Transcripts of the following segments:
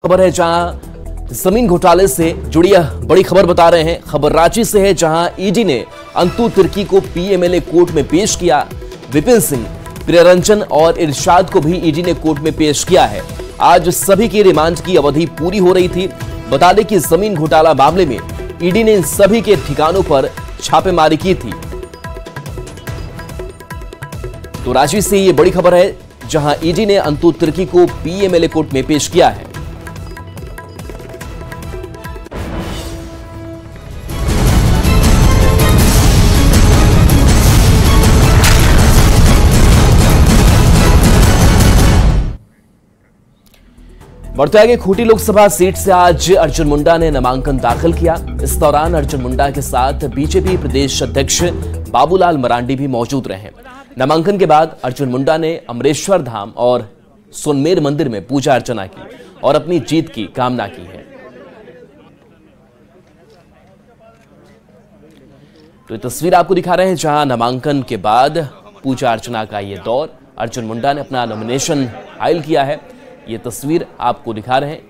खबर है जहां जमीन घोटाले से जुड़ी यह बड़ी खबर बता रहे हैं। खबर रांची से है जहां ईडी ने अंतु तिर्की को पीएमएलए कोर्ट में पेश किया। विपिन सिंह, प्रियरंजन और इरशाद को भी ईडी ने कोर्ट में पेश किया है। आज सभी की रिमांड की अवधि पूरी हो रही थी। बता दें कि जमीन घोटाला मामले में ईडी ने इन सभी के ठिकानों पर छापेमारी की थी। तो रांची से ये बड़ी खबर है जहां ईडी ने अंतु तिर्की को पीएमएलए कोर्ट में पेश किया है। बढ़ते आगे, खूंटी लोकसभा सीट से आज अर्जुन मुंडा ने नामांकन दाखिल किया। इस दौरान अर्जुन मुंडा के साथ बीजेपी प्रदेश अध्यक्ष बाबूलाल मरांडी भी मौजूद रहे। नामांकन के बाद अर्जुन मुंडा ने अमरेश्वर धाम और सोनमेर मंदिर में पूजा अर्चना की और अपनी जीत की कामना की है। तो ये तस्वीर आपको दिखा रहे हैं जहां नामांकन के बाद पूजा अर्चना का ये दौर, अर्जुन मुंडा ने अपना नॉमिनेशन फाइल किया है। ये तस्वीर आपको दिखा रहे हैं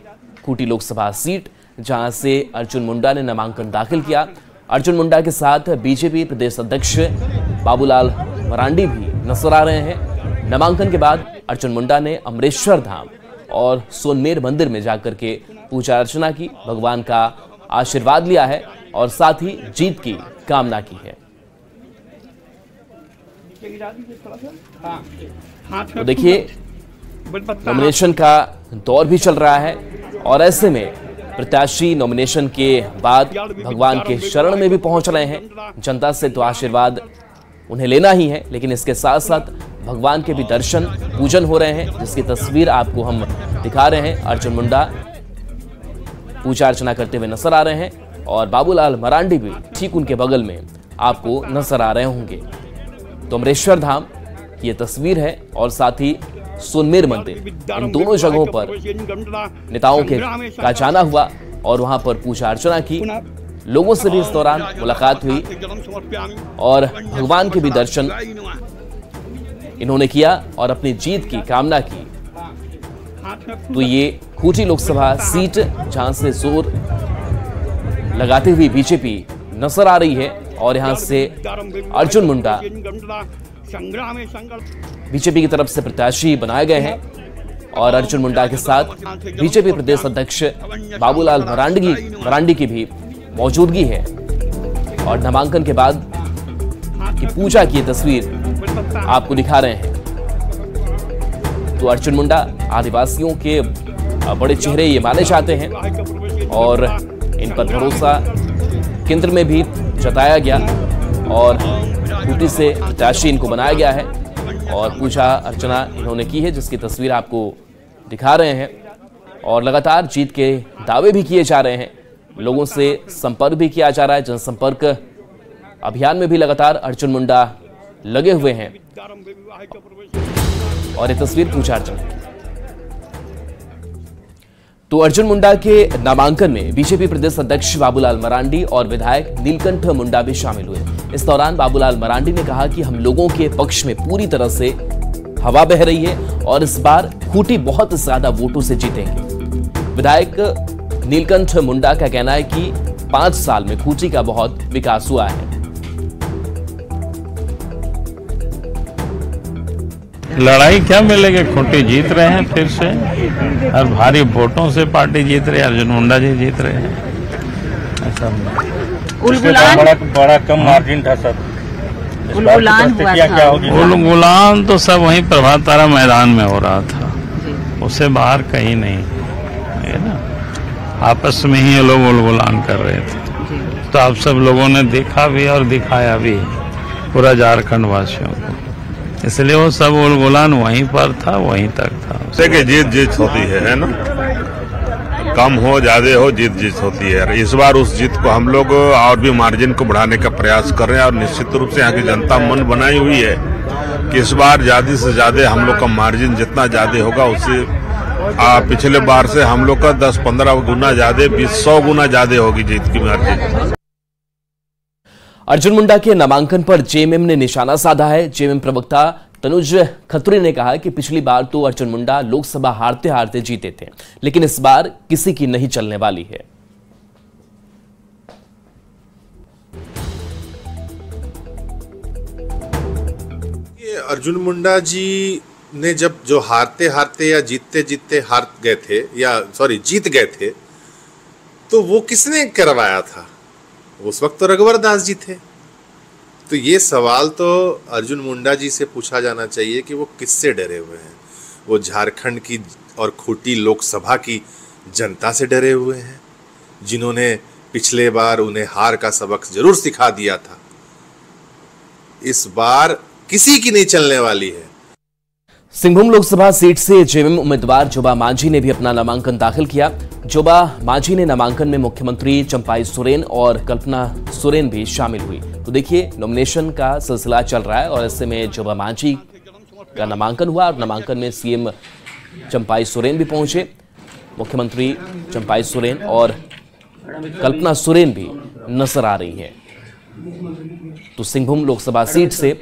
खूंटी लोकसभा सीट जहां से अर्जुन मुंडा ने नामांकन दाखिल किया। अर्जुन मुंडा के साथ बीजेपी प्रदेश अध्यक्ष बाबूलाल मरांडी भी नजर आ रहे हैं। नामांकन के बाद अर्जुन मुंडा ने अमरेश्वर धाम और सोनमेर मंदिर में जाकर के पूजा अर्चना की, भगवान का आशीर्वाद लिया है और साथ ही जीत की कामना की है। तो देखिए, नॉमिनेशन का दौर भी चल रहा है और ऐसे में प्रत्याशी नॉमिनेशन के बाद भगवान के शरण में भी पहुंच रहे हैं। जनता से तो आशीर्वाद उन्हें लेना ही है, लेकिन इसके साथ साथ भगवान के भी दर्शन पूजन हो रहे हैं, जिसकी तस्वीर आपको हम दिखा रहे हैं। अर्जुन मुंडा पूजा अर्चना करते हुए नजर आ रहे हैं और बाबूलाल मरांडी भी ठीक उनके बगल में आपको नजर आ रहे होंगे। तो अमरेश्वर धाम की ये तस्वीर है और साथ ही सोनमेर मंदिर, इन दोनों जगहों पर नेताओं का जाना हुआ और वहां पर पूजा अर्चना की। लोगों से भी इस दौरान मुलाकात हुई और भगवान के भी दर्शन इन्होंने किया और अपनी जीत की कामना की। तो ये खूंटी लोकसभा सीट जहां से जोर लगाती हुई बीजेपी नजर आ रही है और यहां से अर्जुन मुंडा बीजेपी की तरफ से प्रत्याशी बनाए गए हैं और अर्जुन मुंडा के साथ बीजेपी प्रदेश अध्यक्ष बाबूलाल मरांडी की भी मौजूदगी है। और नामांकन के बाद की पूजा की तस्वीर आपको दिखा रहे हैं। तो अर्जुन मुंडा आदिवासियों के बड़े चेहरे ये माने जाते हैं और इन पर भरोसा केंद्र में भी जताया गया और खूंटी से प्रत्याशी इनको बनाया गया है और पूजा अर्चना इन्होंने की है, जिसकी तस्वीर आपको दिखा रहे हैं। और लगातार जीत के दावे भी किए जा रहे हैं, लोगों से संपर्क भी किया जा रहा है। जनसंपर्क अभियान में भी लगातार अर्जुन मुंडा लगे हुए हैं और ये तस्वीर पूजा अर्चना। तो अर्जुन मुंडा के नामांकन में बीजेपी प्रदेश अध्यक्ष बाबूलाल मरांडी और विधायक नीलकंठ मुंडा भी शामिल हुए। इस दौरान बाबूलाल मरांडी ने कहा कि हम लोगों के पक्ष में पूरी तरह से हवा बह रही है और इस बार खूंटी बहुत ज्यादा वोटों से जीतेंगे। विधायक नीलकंठ मुंडा का कहना है कि 5 साल में खूंटी का बहुत विकास हुआ है। लड़ाई क्या मिलेगी, खूंटी जीत रहे हैं फिर से और भारी वोटों से पार्टी जीत रही है। अर्जुन मुंडा जी जीत रहे हैं। ऐसा बड़ा कम मार्जिन था सर। उलगुलान तो सब वहीं प्रभात तारा मैदान में हो रहा था, उससे बाहर कहीं नहीं है ना। आपस में ही ये लोग उलगुलान कर रहे थे। तो आप सब लोगों ने देखा भी और दिखाया भी पूरा झारखंड वासियों को, इसलिए वो सब उलगुलान वहीं पर था, वहीं तक था। देखिए, जीत होती है ना, कम हो ज्यादा हो जीत होती है। इस बार उस जीत को हम लोग और भी मार्जिन को बढ़ाने का प्रयास कर रहे हैं और निश्चित रूप से यहाँ की जनता मन बनाई हुई है कि इस बार ज्यादा से ज्यादा हम लोग का मार्जिन जितना ज्यादा होगा उससे पिछले बार से हम लोग का 10-15 गुना ज्यादा, 20-100 गुना ज्यादा होगी जीत की मार्जिन। अर्जुन मुंडा के नामांकन पर जेएमएम ने निशाना साधा है। जेएमएम प्रवक्ता तनुज खत्री ने कहा कि पिछली बार तो अर्जुन मुंडा लोकसभा हारते हारते जीते थे, लेकिन इस बार किसी की नहीं चलने वाली है। ये अर्जुन मुंडा जी ने जब जो हारते हारते या जीतते जीतते हार गए थे, या सॉरी जीत गए थे, तो वो किसने करवाया था? उस वक्त तो रघुवर दास जी थे। तो ये सवाल तो अर्जुन मुंडा जी से पूछा जाना चाहिए कि वो किससे डरे हुए हैं। वो झारखंड की और खूंटी लोकसभा की जनता से डरे हुए हैं, जिन्होंने पिछले बार उन्हें हार का सबक जरूर सिखा दिया था। इस बार किसी की नहीं चलने वाली है। सिंहभूम लोकसभा सीट से जेएमएम उम्मीदवार जोबा मांझी ने भी अपना नामांकन दाखिल किया। जोबा मांझी ने नामांकन में मुख्यमंत्री चंपाई सोरेन और कल्पना सोरेन भी शामिल हुई। तो देखिए, नॉमिनेशन का सिलसिला चल रहा है और ऐसे में जोबा मांझी का नामांकन हुआ और नामांकन में सीएम चंपाई सोरेन भी पहुंचे। मुख्यमंत्री चंपाई सोरेन और कल्पना सोरेन भी नजर आ रही हैं। तो सिंहभूम लोकसभा सीट से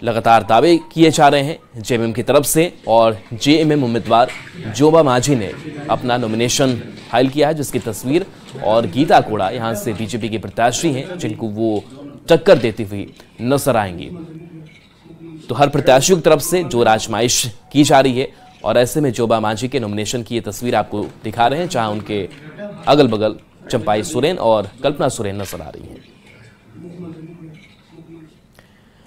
लगातार दावे किए जा रहे हैं जेएमएम की तरफ से, और जेएमएम उम्मीदवार जोबा मांझी ने अपना नॉमिनेशन फाइल किया है, जिसकी तस्वीर और गीता कोड़ा यहां से बीजेपी के प्रत्याशी हैं, जिनको वो टक्कर देती हुई नजर आएंगी। तो हर प्रत्याशियों की तरफ से जो आजमाइश की जा रही है, और ऐसे में जोबा मांझी के नॉमिनेशन की ये तस्वीर आपको दिखा रहे हैं, जहां उनके अगल बगल चंपाई सोरेन और कल्पना सोरेन नजर आ रही है।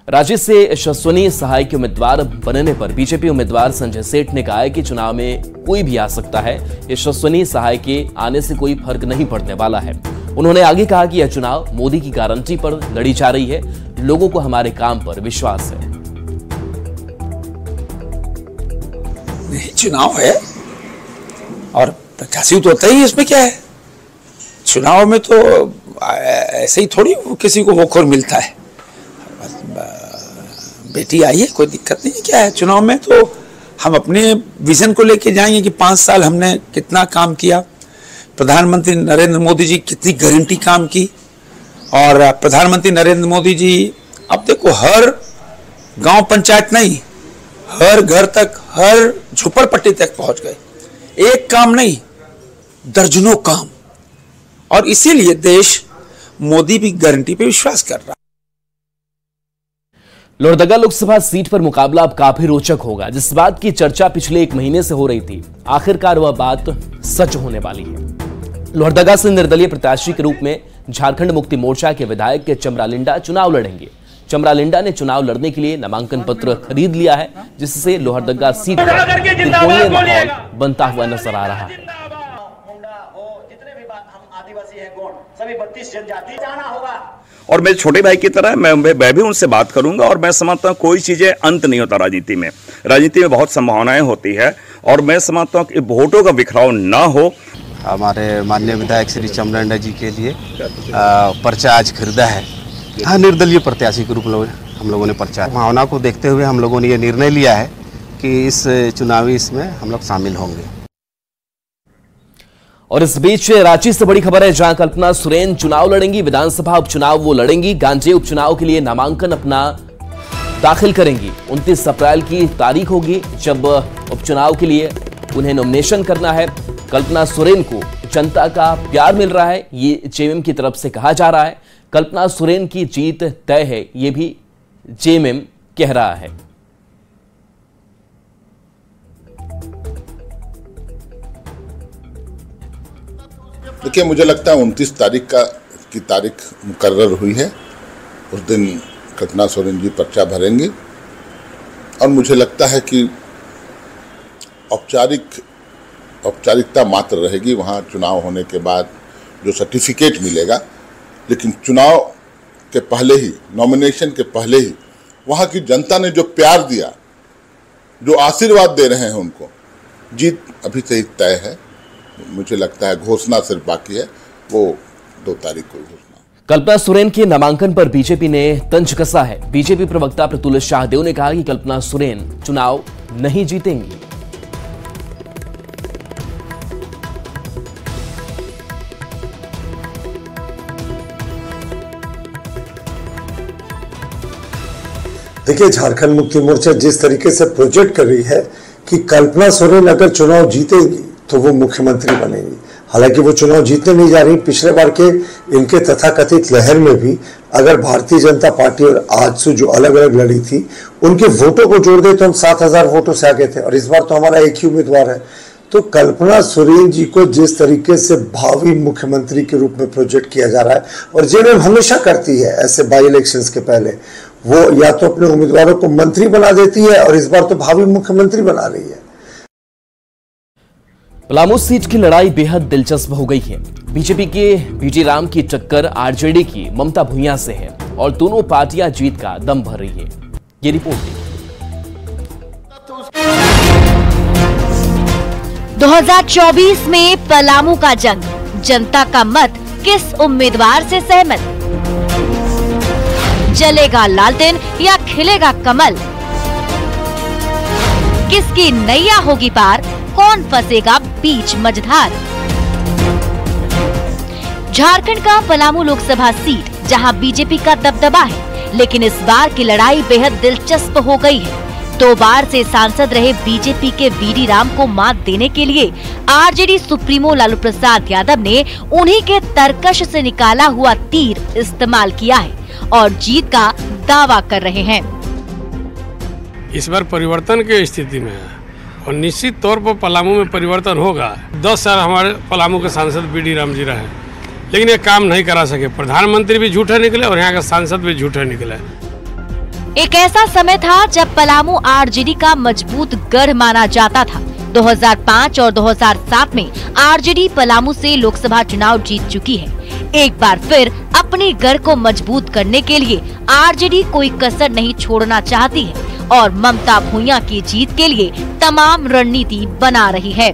राज्य से यशस्विनी सहाय के उम्मीदवार बनने पर बीजेपी उम्मीदवार संजय सेठ ने कहा है कि चुनाव में कोई भी आ सकता है, यशस्विनी सहाय के आने से कोई फर्क नहीं पड़ने वाला है। उन्होंने आगे कहा कि यह चुनाव मोदी की गारंटी पर लड़ी जा रही है, लोगों को हमारे काम पर विश्वास है। चुनाव है और प्रत्याशी तो होता ही, इसमें क्या है? चुनाव में तो ऐसे ही थोड़ी किसी को वोखोर मिलता है। बेटी आई है, कोई दिक्कत नहीं है। क्या है, चुनाव में तो हम अपने विजन को लेके जाएंगे कि 5 साल हमने कितना काम किया, प्रधानमंत्री नरेंद्र मोदी जी कितनी गारंटी काम की, और प्रधानमंत्री नरेंद्र मोदी जी अब देखो हर गांव पंचायत नहीं, हर घर तक, हर झोपड़पट्टी तक पहुंच गए। एक काम नहीं, दर्जनों काम, और इसीलिए देश मोदी की गारंटी पे विश्वास कर रहा है। लोहरदगा लोकसभा सीट पर मुकाबला अब काफी रोचक होगा। जिस बात की चर्चा पिछले 1 महीने से हो रही थी, आखिरकार वह बात सच होने वाली है। लोहरदगा से निर्दलीय प्रत्याशी के रूप में झारखंड मुक्ति मोर्चा के विधायक चमरा लिंडा चुनाव लड़ेंगे। चमरा लिंडा ने चुनाव लड़ने के लिए नामांकन पत्र खरीद लिया है, जिससे लोहरदगा सीट पर माहौल बनता हुआ नजर आ रहा है। सभी 32 जनजाति जाना होगा। और मेरे छोटे भाई की तरह मैं भी उनसे बात करूंगा, और मैं समझता हूँ कोई चीजें अंत नहीं होता राजनीति में। राजनीति में बहुत संभावनाएं होती है, और मैं समझता हूँ कि वोटों का बिखराव ना हो। हमारे माननीय विधायक श्री चमरा लिंडा जी के लिए पर्चा आज खरीदा है। हाँ, निर्दलीय प्रत्याशी के रूप में हम लोगों ने पर्चा, भावना को देखते हुए हम लोगों ने ये निर्णय लिया है कि इस चुनावी इसमें हम लोग शामिल होंगे। और इस बीच रांची से बड़ी खबर है, जहां कल्पना सोरेन चुनाव लड़ेंगी। विधानसभा उपचुनाव वो लड़ेंगी। गांजे उपचुनाव के लिए नामांकन अपना दाखिल करेंगी। 29 अप्रैल की तारीख होगी जब उपचुनाव के लिए उन्हें नॉमिनेशन करना है। कल्पना सोरेन को जनता का प्यार मिल रहा है, ये जेएमएम की तरफ से कहा जा रहा है। कल्पना सोरेन की जीत तय है, ये भी जेएमएम कह रहा है। देखिए, मुझे लगता है 29 तारीख की तारीख मुकर्रर हुई है। उस दिन कल्पना सोरेन जी पर्चा भरेंगे, और मुझे लगता है कि औपचारिकता मात्र रहेगी वहाँ चुनाव होने के बाद जो सर्टिफिकेट मिलेगा। लेकिन चुनाव के पहले ही, नॉमिनेशन के पहले ही वहाँ की जनता ने जो प्यार दिया, जो आशीर्वाद दे रहे हैं उनको, जीत अभी से ही तय है। मुझे लगता है घोषणा सिर्फ बाकी है, वो 2 तारीख को घोषणा। कल्पना सोरेन के नामांकन पर बीजेपी ने तंज कसा है। बीजेपी प्रवक्ता प्रतुल शाहदेव ने कहा कि कल्पना सोरेन चुनाव नहीं जीतेंगी। देखिए, झारखंड मुक्ति मोर्चा जिस तरीके से प्रोजेक्ट कर रही है कि कल्पना सोरेन अगर चुनाव जीतेगी तो वो मुख्यमंत्री बनेगी। हालांकि वो चुनाव जीतने नहीं जा रही। पिछले बार के इनके तथाकथित लहर में भी अगर भारतीय जनता पार्टी और आजसू जो अलग अलग लड़ी थी उनके वोटों को जोड़ दे तो हम 7000 वोटों से आगे थे, और इस बार तो हमारा एक ही उम्मीदवार है। तो कल्पना सोरेन जी को जिस तरीके से भावी मुख्यमंत्री के रूप में प्रोजेक्ट किया जा रहा है, और जेएमएम हमेशा करती है ऐसे बाई इलेक्शंस के पहले, वो या तो अपने उम्मीदवारों को मंत्री बना देती है और इस बार तो भावी मुख्यमंत्री बना रही है। पलामू सीट की लड़ाई बेहद दिलचस्प हो गई है। बीजेपी के बीटी राम की टक्कर आरजेडी की ममता भुइयां से है और दोनों पार्टियां जीत का दम भर रही है। ये रिपोर्ट देखिए। 2024 में पलामू का जंग, जनता का मत किस उम्मीदवार से सहमत? जलेगा लालटेन या खिलेगा कमल? किसकी नैया होगी पार, कौन फंसेगा बीच मझधार? झारखंड का पलामू लोकसभा सीट जहां बीजेपी का दबदबा है, लेकिन इस बार की लड़ाई बेहद दिलचस्प हो गई है। 2 बार से सांसद रहे बीजेपी के बीडी राम को मात देने के लिए आरजेडी सुप्रीमो लालू प्रसाद यादव ने उन्हीं के तरकश से निकाला हुआ तीर इस्तेमाल किया है और जीत का दावा कर रहे हैं। इस बार परिवर्तन की स्थिति में है और निश्चित तौर पर पलामू में परिवर्तन होगा। 10 साल हमारे पलामू के सांसद बीडी राम जी रहे, लेकिन ये काम नहीं करा सके। प्रधानमंत्री भी झूठे निकले और यहाँ के सांसद भी झूठे निकले। एक ऐसा समय था जब पलामू आरजेडी का मजबूत गढ़ माना जाता था। 2005 और 2007 में आरजेडी पलामू से लोकसभा चुनाव जीत चुकी है। एक बार फिर अपनी गढ़ को मजबूत करने के लिए आरजेडी कोई कसर नहीं छोड़ना चाहती है और ममता भुइयां की जीत के लिए तमाम रणनीति बना रही है।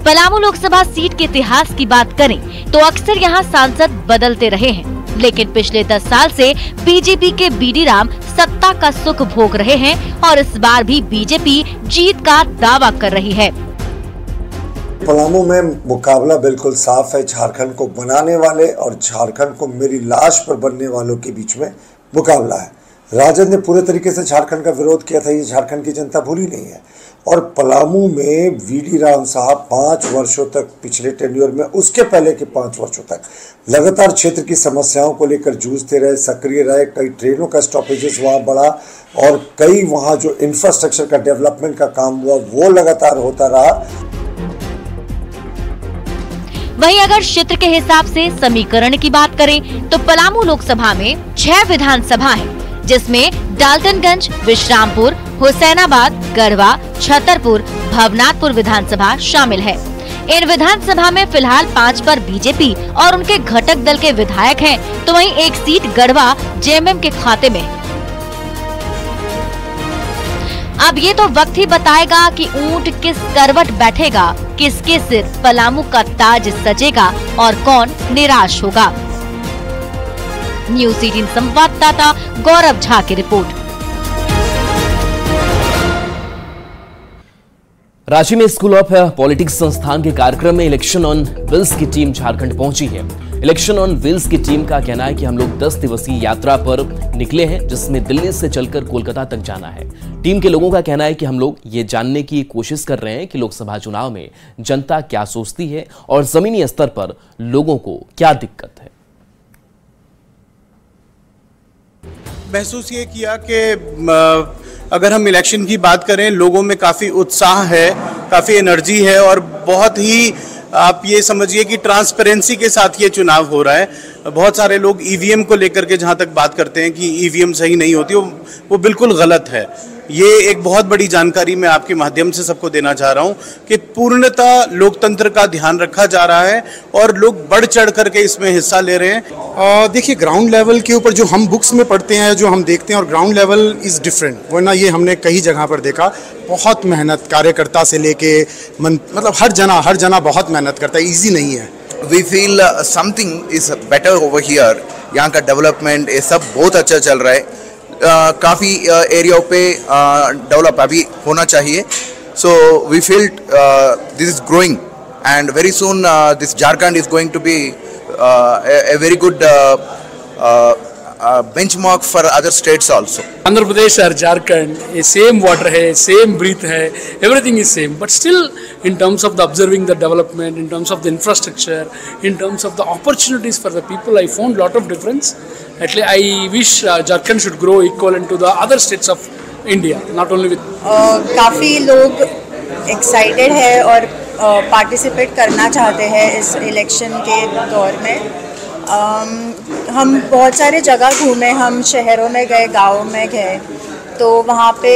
पलामू लोकसभा सीट के इतिहास की बात करें तो अक्सर यहाँ सांसद बदलते रहे हैं, लेकिन पिछले 10 साल से बीजेपी के बीडी राम सत्ता का सुख भोग रहे हैं और इस बार भी बीजेपी जीत का दावा कर रही है। पलामू में मुकाबला बिल्कुल साफ है। झारखंड को बनाने वाले और झारखंड को मेरी लाश पर बनने वालों के बीच में मुकाबला है। राजद ने पूरे तरीके से झारखंड का विरोध किया था, ये झारखंड की जनता भूली नहीं है। और पलामू में वीडी राम साहब 5 वर्षों तक, पिछले टेन्योर में उसके पहले के 5 वर्षों तक लगातार क्षेत्र की समस्याओं को लेकर जूझते रहे, सक्रिय रहे। कई ट्रेनों का स्टॉपेजेस वहाँ बढ़ा और कई वहाँ जो इंफ्रास्ट्रक्चर का डेवलपमेंट का काम हुआ वो लगातार होता रहा। वहीं अगर क्षेत्र के हिसाब से समीकरण की बात करें तो पलामू लोकसभा में 6 विधानसभा है, जिसमें डाल्टनगंज, विश्रामपुर, हुसैनाबाद, गढ़वा, छतरपुर, भवनाथपुर विधानसभा शामिल है। इन विधानसभा में फिलहाल 5 पर बीजेपी और उनके घटक दल के विधायक हैं, तो वहीं एक सीट गढ़वा जेएमएम के खाते में है। अब ये तो वक्त ही बताएगा कि ऊंट किस करवट बैठेगा, किसके सिर पलामू का ताज सजेगा और कौन निराश होगा। न्यूज़ 18 संवाददाता गौरव झा की रिपोर्ट। रांची में स्कूल ऑफ पॉलिटिक्स संस्थान के कार्यक्रम में इलेक्शन ऑन व्हील्स की टीम झारखंड पहुंची है। इलेक्शन ऑन व्हील्स की टीम का कहना है कि हम लोग 10 दिवसीय यात्रा पर निकले हैं, जिसमें दिल्ली से चलकर कोलकाता तक जाना है। टीम के लोगों का कहना है कि हम लोग ये जानने की कोशिश कर रहे हैं कि लोकसभा चुनाव में जनता क्या सोचती है और जमीनी स्तर पर लोगों को क्या दिक्कत है। महसूस ये किया कि अगर हम इलेक्शन की बात करें, लोगों में काफ़ी उत्साह है, काफ़ी एनर्जी है और बहुत ही आप ये समझिए कि ट्रांसपेरेंसी के साथ ये चुनाव हो रहा है। बहुत सारे लोग ईवीएम को लेकर के जहाँ तक बात करते हैं कि ईवीएम सही नहीं होती, वो बिल्कुल गलत है। ये एक बहुत बड़ी जानकारी मैं आपके माध्यम से सबको देना चाह रहा हूँ कि पूर्णतः लोकतंत्र का ध्यान रखा जा रहा है और लोग बढ़ चढ़ करके इसमें हिस्सा ले रहे हैं। देखिए, ग्राउंड लेवल के ऊपर जो हम बुक्स में पढ़ते हैं, जो हम देखते हैं, और ग्राउंड लेवल इज़ डिफरेंट। वरना ये हमने कई जगह पर देखा, बहुत मेहनत कार्यकर्ता से लेके मतलब हर जना बहुत मेहनत करता है, ईजी नहीं है। We feel something is better over here. यहाँ का डेवलपमेंट ये सब बहुत अच्छा चल रहा है। काफ़ी एरिया पे डेवलप अभी होना चाहिए। So we feel this is growing and very soon this Jharkhand is going to be a very good benchmark for other states also. Andhra Pradesh or Jharkhand, same water hai, same breath hai, everything is same. But still, in terms of the observing the development, in terms of the infrastructure, in terms of the opportunities for the people, I found lot of difference. At least I wish Jharkhand should grow equivalent to the other states of India, not only with. काफ़ी लोग excited है और participate करना चाहते हैं इस election के दौर में। हम बहुत सारे जगह घूमे, हम शहरों में गए, गाँव में गए, तो वहाँ पे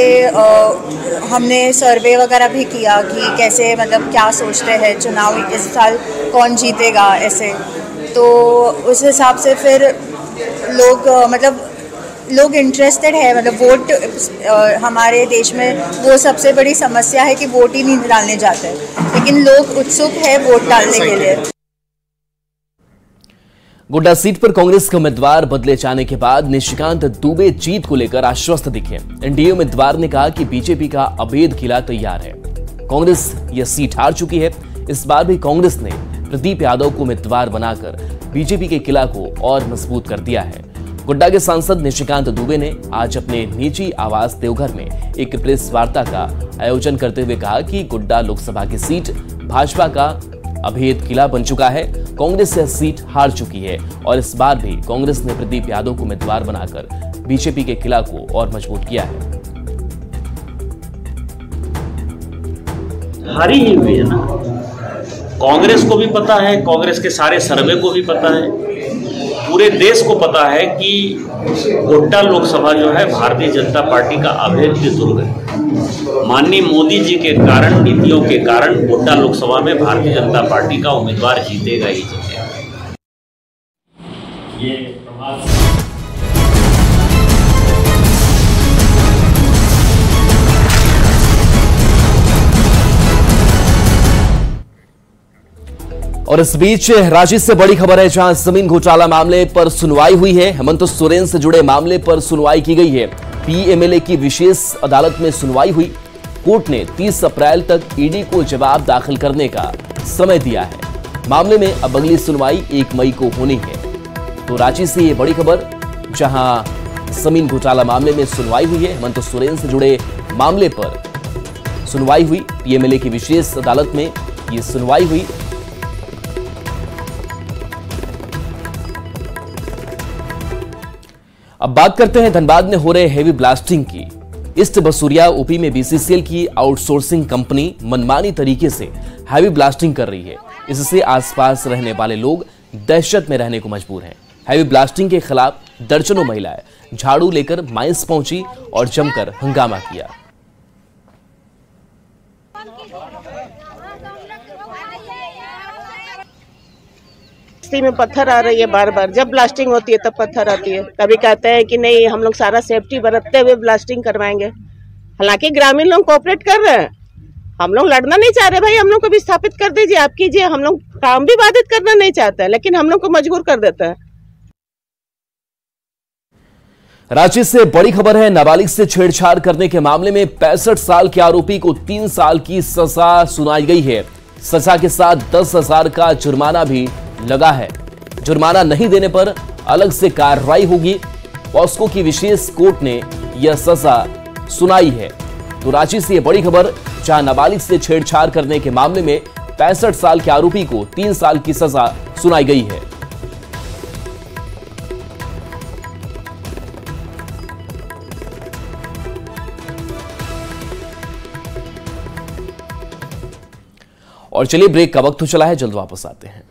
हमने सर्वे वगैरह भी किया कि कैसे मतलब क्या सोचते हैं चुनाव इस साल कौन जीतेगा ऐसे। तो उस हिसाब से फिर लोग इंटरेस्टेड है, मतलब वोट हमारे देश में वो सबसे बड़ी समस्या है कि वोट ही नहीं डालने जाते, लेकिन लोग उत्सुक है वोट डालने के लिए। गोड्डा सीट पर कांग्रेस के उम्मीदवार बदले जाने के बाद निशिकांत दुबे जीत को लेकर आश्वस्त दिखे। एनडीए उम्मीदवार ने कहा कि बीजेपी का अभेद किला तैयार है, कांग्रेस यह सीट हार चुकी है। इस बार भी कांग्रेस ने प्रदीप यादव को उम्मीदवार बनाकर बीजेपी के किला को और मजबूत कर दिया है। गोड्डा के सांसद निशिकांत दुबे ने आज अपने निजी आवास देवघर में एक प्रेस वार्ता का आयोजन करते हुए कहा कि गोड्डा लोकसभा की सीट भाजपा का अभेद किला बन चुका है, कांग्रेस यह सीट हार चुकी है और इस बार भी कांग्रेस ने प्रदीप यादव को उम्मीदवार बनाकर बीजेपी के किला को और मजबूत किया है। हारी ही हुई है ना, कांग्रेस को भी पता है, कांग्रेस के सारे सर्वे को भी पता है, पूरे देश को पता है कि गोड्डा लोकसभा जो है भारतीय जनता पार्टी का अभेद्य दुर्ग है। माननीय मोदी जी के कारण, नीतियों के कारण गोड्डा लोकसभा में भारतीय जनता पार्टी का उम्मीदवार जीतेगा ही जीतेगा। ये और इस बीच रांची से बड़ी खबर है, जहां जमीन घोटाला मामले पर सुनवाई हुई है। हेमंत सोरेन से जुड़े मामले पर सुनवाई की गई है। पीएमएलए की विशेष अदालत में सुनवाई हुई। कोर्ट ने 30 अप्रैल तक ईडी को जवाब दाखिल करने का समय दिया है। मामले में अब अगली सुनवाई 1 मई को होनी है। तो रांची से ये बड़ी खबर, जहां जमीन घोटाला मामले में सुनवाई हुई है। हेमंत सोरेन से जुड़े मामले पर सुनवाई हुई। पीएमएलए की विशेष अदालत में ये सुनवाई हुई। अब बात करते हैं धनबाद में हो रहे हेवी ब्लास्टिंग की। ईस्ट बसूरिया ओपी में बीसीसीएल की आउटसोर्सिंग कंपनी मनमानी तरीके से हैवी ब्लास्टिंग कर रही है। इससे आसपास रहने वाले लोग दहशत में रहने को मजबूर हैं। हैवी ब्लास्टिंग के खिलाफ दर्जनों महिलाएं झाड़ू लेकर माइंस पहुंची और जमकर हंगामा किया। में पत्थर आ रही है बार बार, जब ब्लास्टिंग होती है तब पत्थर आती है। कभी कहते हैं कि नहीं हम लोग सारा सेफ्टी बरतते हुए ब्लास्टिंग करवाएंगे, हालांकि ग्रामीण लोग कोऑपरेट कर रहे हैं। हम लोग लड़ना नहीं चाह रहे, भाई हम लोग को भी स्थापित कर दीजिए, आप कीजिए। हम लोग काम भी बाधित करना नहीं चाहते हैं, लेकिन हम लोग को मजबूर कर देता है। रांची से बड़ी खबर है, नाबालिग से छेड़छाड़ करने के मामले में 65 साल के आरोपी को 3 साल की सजा सुनाई गई है। सजा के साथ 10,000 का जुर्माना भी लगा है। जुर्माना नहीं देने पर अलग से कार्रवाई होगी। पॉस्को की विशेष कोर्ट ने यह सजा सुनाई है। तो रांची से यह बड़ी खबर, जहां नाबालिग से छेड़छाड़ करने के मामले में 65 साल के आरोपी को 3 साल की सजा सुनाई गई है। और चलिए ब्रेक का वक्त तो चला है, जल्द वापस आते हैं।